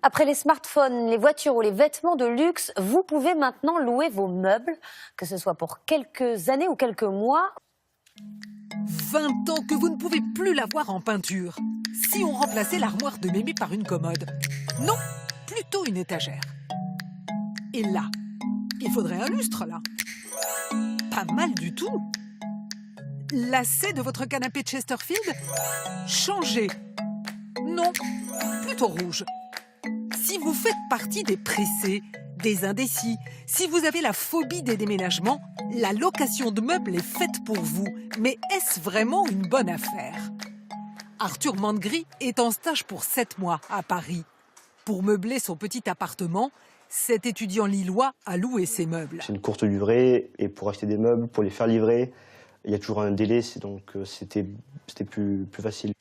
Après les smartphones, les voitures ou les vêtements de luxe, vous pouvez maintenant louer vos meubles, que ce soit pour quelques années ou quelques mois. 20 ans que vous ne pouvez plus la voir en peinture. Si on remplaçait l'armoire de Mémé par une commode. Non, plutôt une étagère. Et là, il faudrait un lustre, là. Pas mal du tout. Lacet de votre canapé Chesterfield? Changé. Non, plutôt rouge. Si vous faites partie des pressés, des indécis, si vous avez la phobie des déménagements, la location de meubles est faite pour vous. Mais est-ce vraiment une bonne affaire? Arthur Mandgry est en stage pour 7 mois à Paris. Pour meubler son petit appartement, cet étudiant lillois a loué ses meubles. C'est une courte durée et pour acheter des meubles, pour les faire livrer, il y a toujours un délai, donc c'était plus facile.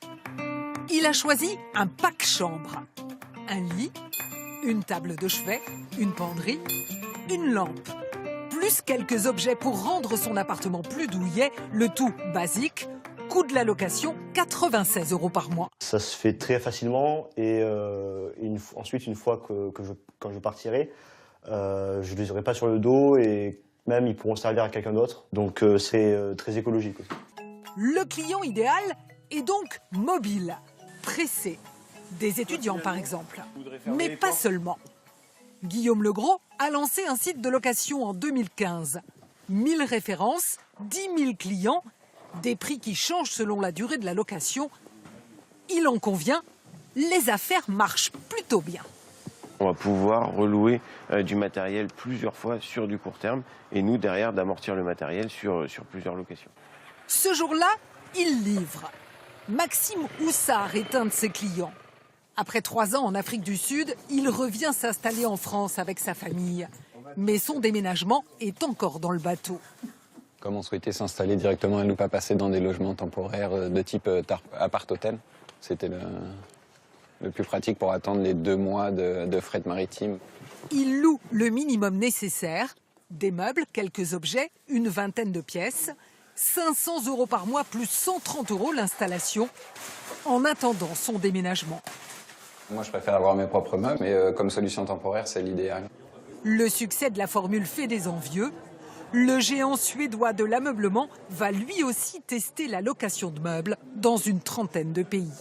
Il a choisi un pack chambre. Un lit, une table de chevet, une penderie, une lampe. Plus quelques objets pour rendre son appartement plus douillet, le tout basique. Coût de la location, 96 € par mois. Ça se fait très facilement et ensuite, une fois quand je partirai, je ne les aurai pas sur le dos et même ils pourront servir à quelqu'un d'autre. Donc c'est très écologique aussi. Le client idéal est donc mobile, pressé. Des étudiants par exemple, mais pas seulement. Guillaume Legros a lancé un site de location en 2015. 1000 références, 10 000 clients, des prix qui changent selon la durée de la location. Il en convient, les affaires marchent plutôt bien. On va pouvoir relouer du matériel plusieurs fois sur du court terme et nous derrière d'amortir le matériel sur plusieurs locations. Ce jour-là, il livre. Maxime Houssard est un de ses clients. Après 3 ans en Afrique du Sud, il revient s'installer en France avec sa famille. Mais son déménagement est encore dans le bateau. Comme on souhaitait s'installer directement et ne pas passer dans des logements temporaires de type appart-hôtel, c'était le plus pratique pour attendre les 2 mois de fret maritime. Il loue le minimum nécessaire, des meubles, quelques objets, une vingtaine de pièces, 500 € par mois plus 130 € l'installation, en attendant son déménagement. Moi, je préfère avoir mes propres meubles, mais comme solution temporaire, c'est l'idéal. Le succès de la formule fait des envieux. Le géant suédois de l'ameublement va lui aussi tester la location de meubles dans une trentaine de pays.